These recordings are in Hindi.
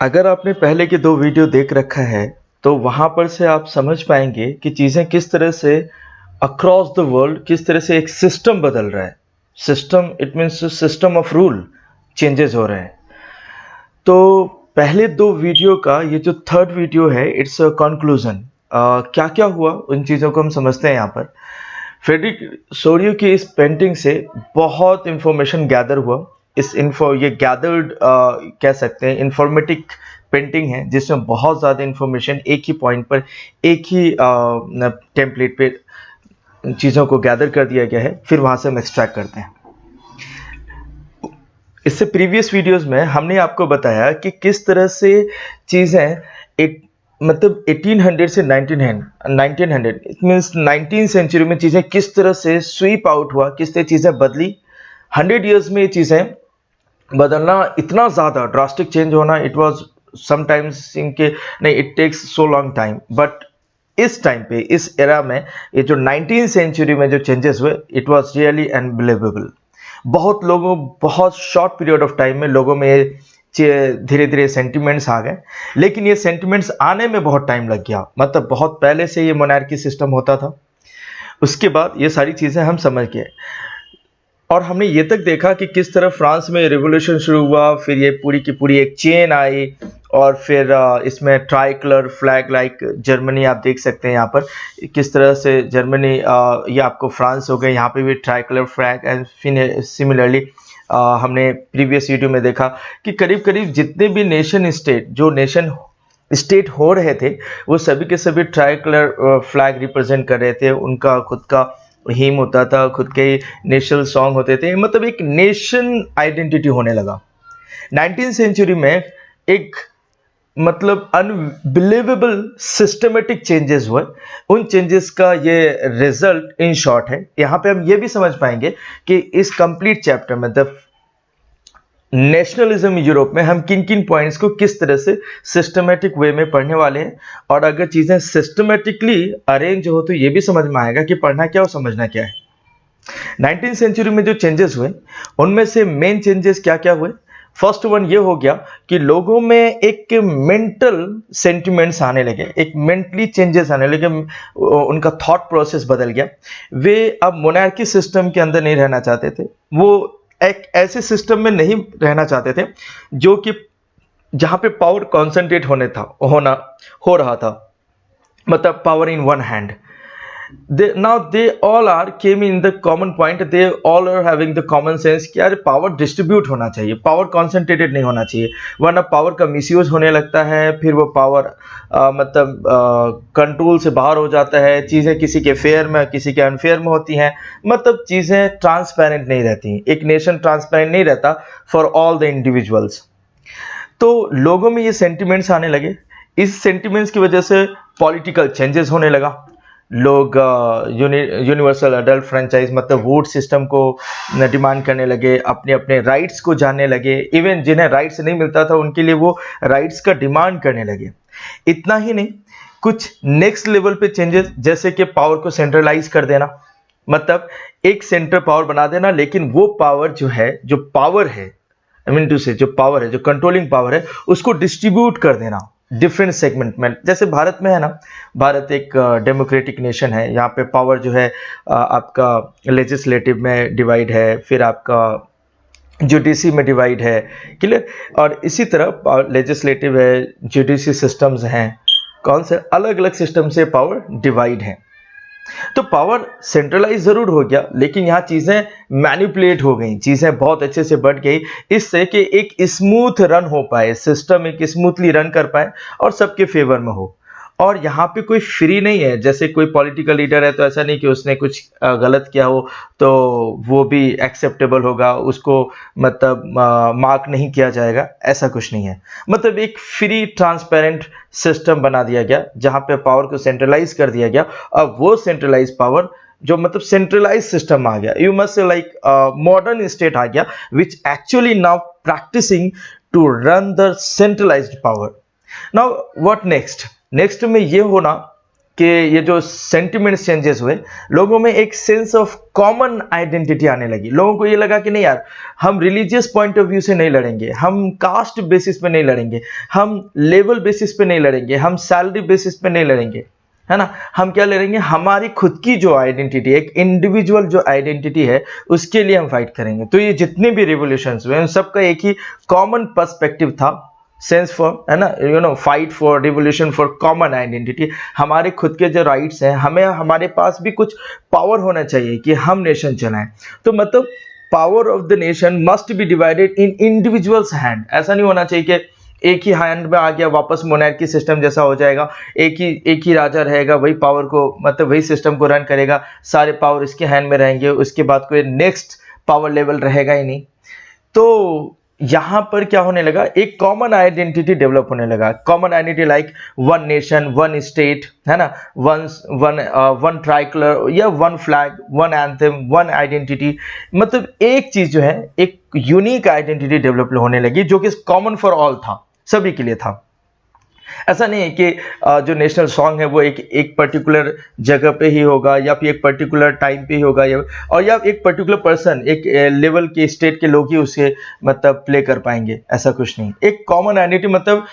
अगर आपने पहले के 2 वीडियो देख रखा है, तो वहाँ पर से आप समझ पाएँगे कि चीज़ें किस तरह से अक्रॉस द वर्ल्ड किस तरह से एक सिस्टम बदल रहा है। System it means system of rule changes हो रहे हैं। तो पहले 2 वीडियो का ये जो थर्ड वीडियो है इट्स अ कंक्लूजन। क्या-क्या हुआ उन चीज़ों को हम समझते हैं यहाँ पर। फ्रेडरिक सोरियो की इस पेंटिंग से बहुत इंफॉर्मेशन गैदर हुआ। इस इन्फो ये गैदर्ड कह सकते हैं इंफॉर्मेटिक पेंटिंग है जिसमें बहुत ज़्यादा इंफॉर्मेशन एक ही पॉइंट पर एक ही टेम्पलेट पे चीज़ों को गैदर कर दिया गया है, फिर वहाँ से हम एक्सट्रैक्ट करते हैं। इससे प्रीवियस वीडियोस में हमने आपको बताया कि किस तरह से चीज़ें एक मतलब 1800 से 1900 इट मीन्स 19th सेंचुरी में चीज़ें किस तरह से स्वीप आउट हुआ, किस तरह चीज़ें बदली। 100 ईयर्स में ये चीज़ें बदलना इतना ज़्यादा ड्रास्टिक चेंज होना इट वाज समटाइम्स इनके नहीं it takes so long time but इस टाइम पे इस एरा में ये जो 19th सेंचुरी में जो चेंजेस हुए इट वाज रियली अनबिलीवेबल। बहुत शॉर्ट पीरियड ऑफ टाइम में लोगों में धीरे धीरे सेंटिमेंट्स आ गए, लेकिन ये सेंटिमेंट्स आने में बहुत टाइम लग गया। मतलब बहुत पहले से ये मोनार्की सिस्टम होता था, उसके बाद ये सारी चीज़ें हम समझ गए और हमने ये तक देखा कि किस तरह फ्रांस में रिवॉल्यूशन शुरू हुआ, फिर ये पूरी की पूरी एक चेन आई और फिर इसमें try colour flag like Germany आप देख सकते हैं यहाँ पर किस तरह से जर्मनी ये आपको फ्रांस हो गए, यहाँ पे भी ट्राई कलर फ्लैग एंड फिर सिमिलरली हमने प्रीवियस वीडियो में देखा कि करीब करीब जितने भी नेशन स्टेट हो रहे थे वो सभी के सभी ट्राई कलर फ्लैग रिप्रेजेंट कर रहे थे। उनका खुद का हिम होता था, खुद के नेशनल सॉन्ग होते थे, मतलब एक नेशन आइडेंटिटी होने लगा। 19th सेंचुरी में एक मतलब अनबिलीवेबल सिस्टमेटिक चेंजेस हुए। उन चेंजेस का ये रिजल्ट इन शॉर्ट है। यहाँ पे हम ये भी समझ पाएंगे कि इस कंप्लीट चैप्टर में द नेशनलिज्म यूरोप में हम किन किन पॉइंट्स को किस तरह से सिस्टमेटिक वे में पढ़ने वाले हैं, और अगर चीज़ें सिस्टमेटिकली अरेंज हो तो ये भी समझ में आएगा कि पढ़ना क्या और समझना क्या है। 19th सेंचुरी में जो चेंजेस हुए उनमें से मेन चेंजेस क्या क्या हुए। फर्स्ट वन ये हो गया कि लोगों में एक मेंटल सेंटिमेंट्स आने लगे, एक मेंटली चेंजेस आने लगे, उनका थॉट प्रोसेस बदल गया। वे अब मोनार्की सिस्टम के अंदर नहीं रहना चाहते थे, वो एक ऐसे सिस्टम में नहीं रहना चाहते थे जो कि जहां पे पावर कॉन्सेंट्रेट हो रहा था, मतलब power in one hand. They all are came in the common point, they all are having the common sense कि यार पावर डिस्ट्रीब्यूट होना चाहिए, पावर कॉन्सेंट्रेटेड नहीं होना चाहिए, वरना पावर का मिसयूज होने लगता है, फिर वो पावर मतलब कंट्रोल से बाहर हो जाता है, चीज़ें किसी के फेयर में किसी के अनफेयर में होती हैं, मतलब चीज़ें ट्रांसपेरेंट नहीं रहती, एक नेशन ट्रांसपेरेंट नहीं रहता फॉर ऑल द इंडिविजुअल्स। तो लोगों में ये सेंटिमेंट्स आने लगे। इस सेंटिमेंट्स की वजह से पॉलिटिकल चेंजेस होने लगा। लोग यूनिवर्सल अडल्ट फ्रेंचाइज मतलब वोट सिस्टम को डिमांड करने लगे, अपने अपने राइट्स को जानने लगे, इवन जिन्हें राइट्स नहीं मिलता था उनके लिए वो राइट्स का डिमांड करने लगे। इतना ही नहीं, कुछ नेक्स्ट लेवल पे चेंजेस जैसे कि पावर को सेंट्रलाइज कर देना, मतलब एक सेंटर पावर बना देना, लेकिन वो पावर जो पावर है आई मीन टू से जो पावर है, जो कंट्रोलिंग पावर है, उसको डिस्ट्रीब्यूट कर देना डिफरेंट सेगमेंट में। जैसे भारत में है ना, भारत एक डेमोक्रेटिक नेशन है, यहाँ पे पावर जो है आपका लेजिस्लेटिव में डिवाइड है, फिर आपका जुडिसी में डिवाइड है, क्लियर। और इसी तरह लेजिस्लेटिव है, जुडिसी सिस्टम्स हैं, कौन से अलग अलग सिस्टम से पावर डिवाइड है। तो पावर सेंट्रलाइज जरूर हो गया, लेकिन यहाँ चीजें मैनिपुलेट हो गई, चीजें बहुत अच्छे से बढ़ गई, इससे कि एक स्मूथ रन हो पाए, सिस्टम एक स्मूथली रन कर पाए और सबके फेवर में हो। और यहाँ पे कोई फ्री नहीं है, जैसे कोई पॉलिटिकल लीडर है तो ऐसा नहीं कि उसने कुछ गलत किया हो तो वो भी एक्सेप्टेबल होगा, उसको मतलब मार्क नहीं किया जाएगा, ऐसा कुछ नहीं है। मतलब एक फ्री ट्रांसपेरेंट सिस्टम बना दिया गया जहाँ पे पावर को सेंट्रलाइज कर दिया गया। अब वो सेंट्रलाइज पावर जो मतलब सेंट्रलाइज सिस्टम आ गया, you must say like modern state आ गया which actually now practising to run the centralised power. Now what next में ये होना कि ये जो सेंटिमेंट्स चेंजेस हुए, लोगों में एक सेंस ऑफ कॉमन आइडेंटिटी आने लगी। लोगों को ये लगा कि नहीं यार, हम रिलीजियस पॉइंट ऑफ व्यू से नहीं लड़ेंगे, हम कास्ट बेसिस पे नहीं लड़ेंगे, हम लेवल बेसिस पे नहीं लड़ेंगे, हम सैलरी बेसिस पे नहीं लड़ेंगे, है ना। हम क्या लड़ेंगे, हमारी खुद की जो आइडेंटिटी, एक इंडिविजुअल जो आइडेंटिटी है, उसके लिए हम फाइट करेंगे। तो ये जितने भी रिवोल्यूशंस हुए उन सबका एक ही कॉमन पर्सपेक्टिव था, सेंस फॉर, है ना, fight for revolution for common identity. हमारे खुद के जो राइट्स हैं, हमें हमारे पास भी कुछ पावर होना चाहिए कि हम नेशन चलाएं। तो मतलब power of the nation must be divided in individuals hand. ऐसा नहीं होना चाहिए कि एक ही हैंड में आ गया, वापस मोनार्की सिस्टम जैसा हो जाएगा, एक ही राजा रहेगा, वही पावर को, मतलब वही सिस्टम को रन करेगा, सारे पावर इसके हैंड में रहेंगे, उसके बाद कोई नेक्स्ट पावर लेवल रहेगा ही नहीं। तो यहाँ पर क्या होने लगा, एक कॉमन आइडेंटिटी डेवलप होने लगा। Common identity like one nation, one state, है ना, वन ट्राइकलर या one flag, one anthem, one identity. मतलब एक चीज जो है, एक यूनिक आइडेंटिटी डेवलप होने लगी जो कि कॉमन फॉर ऑल था, सभी के लिए था। ऐसा नहीं है कि जो नेशनल सॉन्ग है वो एक पर्टिकुलर जगह पे ही होगा, या फिर एक पर्टिकुलर टाइम पे ही होगा, या एक पर्टिकुलर पर्सन, एक लेवल के स्टेट के लोग ही उसे मतलब प्ले कर पाएंगे, ऐसा कुछ नहीं। एक कॉमन आइडेंटिटी मतलब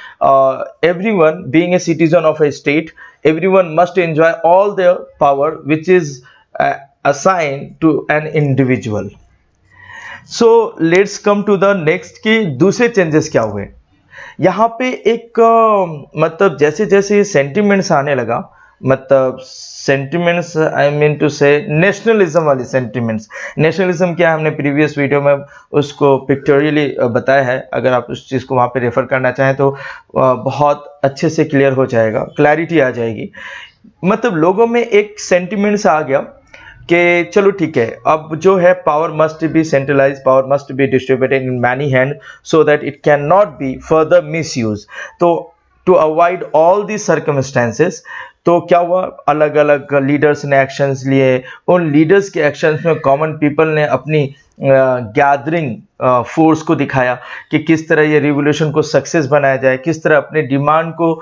everyone being a citizen of a state, everyone must enjoy all the power which is assigned to an individual. So let's come to the next कि दूसरे चेंजेस क्या हुए यहाँ पे। एक मतलब जैसे जैसे सेंटिमेंट्स आने लगा, मतलब सेंटिमेंट्स, आई मीन टू से नेशनलिज्म वाली सेंटिमेंट्स। नेशनलिज्म क्या है, हमने प्रीवियस वीडियो में उसको पिक्चोरियली बताया है, अगर आप उस चीज़ को वहाँ पे रेफर करना चाहें तो बहुत अच्छे से क्लियर हो जाएगा, क्लैरिटी आ जाएगी। मतलब लोगों में एक सेंटिमेंट्स आ गया कि चलो ठीक है, अब जो है power must be centralise, power must be distributed in many hand so that it can not be further misuse. तो to avoid all the circumstances, तो क्या हुआ, अलग अलग लीडर्स ने एक्शंस लिए। उन लीडर्स के एक्शंस में कॉमन पीपल ने अपनी गैदरिंग फोर्स को दिखाया कि किस तरह ये रिवोल्यूशन को सक्सेस बनाया जाए, किस तरह अपने डिमांड को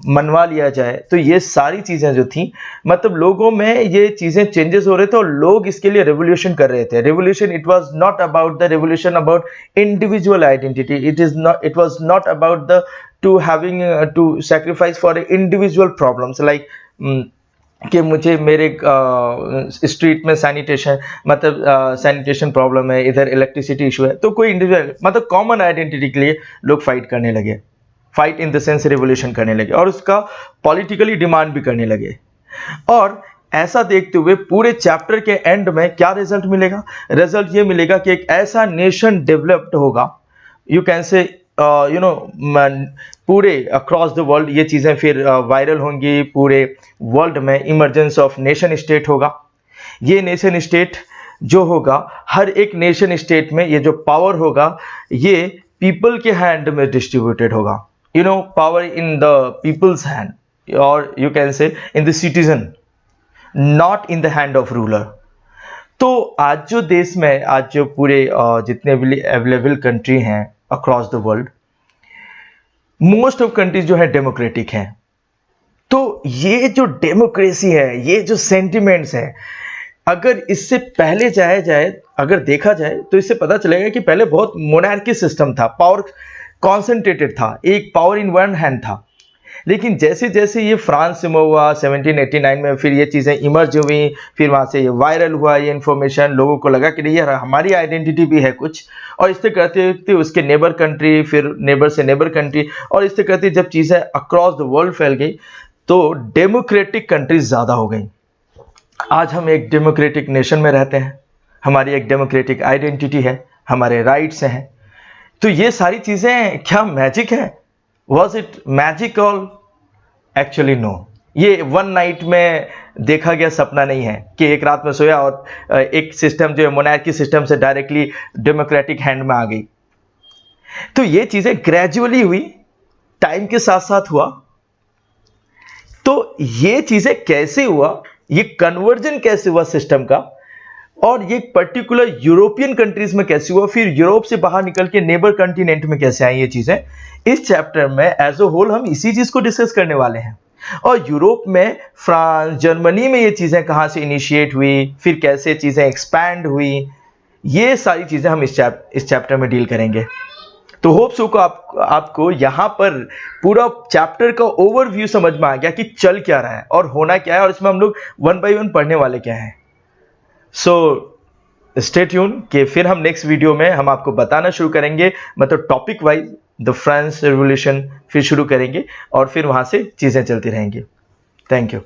मनवा लिया जाए। तो ये सारी चीज़ें जो थी, मतलब लोगों में ये चीज़ें चेंजेस हो रहे थे और लोग इसके लिए रेवोल्यूशन कर रहे थे। Revolution, it was not about the revolution about individual identity, it was not about the to having to sacrifice for individual problems like कि मुझे मेरे स्ट्रीट में सैनिटेशन, मतलब सैनिटेशन प्रॉब्लम है, इधर इलेक्ट्रिसिटी इशू है, तो कोई इंडिविजुअल, मतलब कॉमन आइडेंटिटी के लिए लोग फाइट करने लगे, fight in the sense revolution करने लगे, और उसका पॉलिटिकली डिमांड भी करने लगे। और ऐसा देखते हुए पूरे चैप्टर के एंड में क्या रिजल्ट मिलेगा, रिजल्ट ये मिलेगा कि एक ऐसा नेशन डेवलप्ड होगा, यू कैन से पूरे अक्रॉस द वर्ल्ड ये चीज़ें फिर वायरल होंगी, पूरे वर्ल्ड में इमरजेंस ऑफ नेशन स्टेट होगा। ये नेशन स्टेट जो होगा, हर एक नेशन स्टेट में ये जो पावर होगा, ये पीपल के हैंड में डिस्ट्रीब्यूटेड होगा, power in the people's hand, और you can say in the citizen, not in the hand of ruler. तो आज जो देश में, आज जो पूरे जितने भी अवेलेबल कंट्री हैं across the world, most of countries जो है डेमोक्रेटिक हैं। तो ये जो डेमोक्रेसी है, ये जो सेंटिमेंट्स है, अगर इससे पहले जाया जाए, अगर देखा जाए तो इससे पता चलेगा कि पहले बहुत मोनार्की सिस्टम था, पावर कॉन्सेंट्रेटेड था, एक पावर इन वन हैंड था। लेकिन जैसे जैसे ये फ्रांस से हुआ 1789 में, फिर ये चीज़ें इमर्ज हुई, फिर वहाँ से ये वायरल हुआ ये इन्फॉर्मेशन, लोगों को लगा कि नहीं यार हमारी आइडेंटिटी भी है कुछ, और इससे करते करते उसके नेबर कंट्री, फिर नेबर से नेबर कंट्री, और इससे करते जब चीज़ें अक्रॉस द वर्ल्ड फैल गई तो डेमोक्रेटिक कंट्रीज ज़्यादा हो गई। आज हम एक डेमोक्रेटिक नेशन में रहते हैं, हमारी एक डेमोक्रेटिक आइडेंटिटी है, हमारे राइट्स हैं। तो ये सारी चीज़ें क्या मैजिक है? Was it magical? Actually no. ये वन नाइट में देखा गया सपना नहीं है कि एक रात में सोया और एक सिस्टम जो है मोनार्की सिस्टम से डायरेक्टली डेमोक्रेटिक हैंड में आ गई। तो ये चीजें ग्रेजुअली हुई, टाइम के साथ साथ हुआ। तो ये चीजें कैसे हुआ, ये कन्वर्जन कैसे हुआ सिस्टम का, और ये पर्टिकुलर यूरोपियन कंट्रीज में कैसे हुआ, फिर यूरोप से बाहर निकल के नेबर कॉन्टिनेंट में कैसे आई ये चीजें, इस चैप्टर में एज अ होल हम इसी चीज को डिस्कस करने वाले हैं। और यूरोप में, फ्रांस, जर्मनी में ये चीज़ें कहाँ से इनिशिएट हुई, फिर कैसे चीज़ें एक्सपैंड हुई, ये सारी चीज़ें हम इस चैप्टर में डील करेंगे। तो होप सो को आपको यहाँ पर पूरा चैप्टर का ओवरव्यू समझ में आ गया कि चल क्या रहा है और होना क्या है, और इसमें हम लोग वन बाय वन पढ़ने वाले क्या हैं। सो स्टे ट्यून कि फिर हम नेक्स्ट वीडियो में हम आपको बताना शुरू करेंगे, मतलब topic wise the France revolution फिर शुरू करेंगे और फिर वहाँ से चीज़ें चलती रहेंगी। Thank you.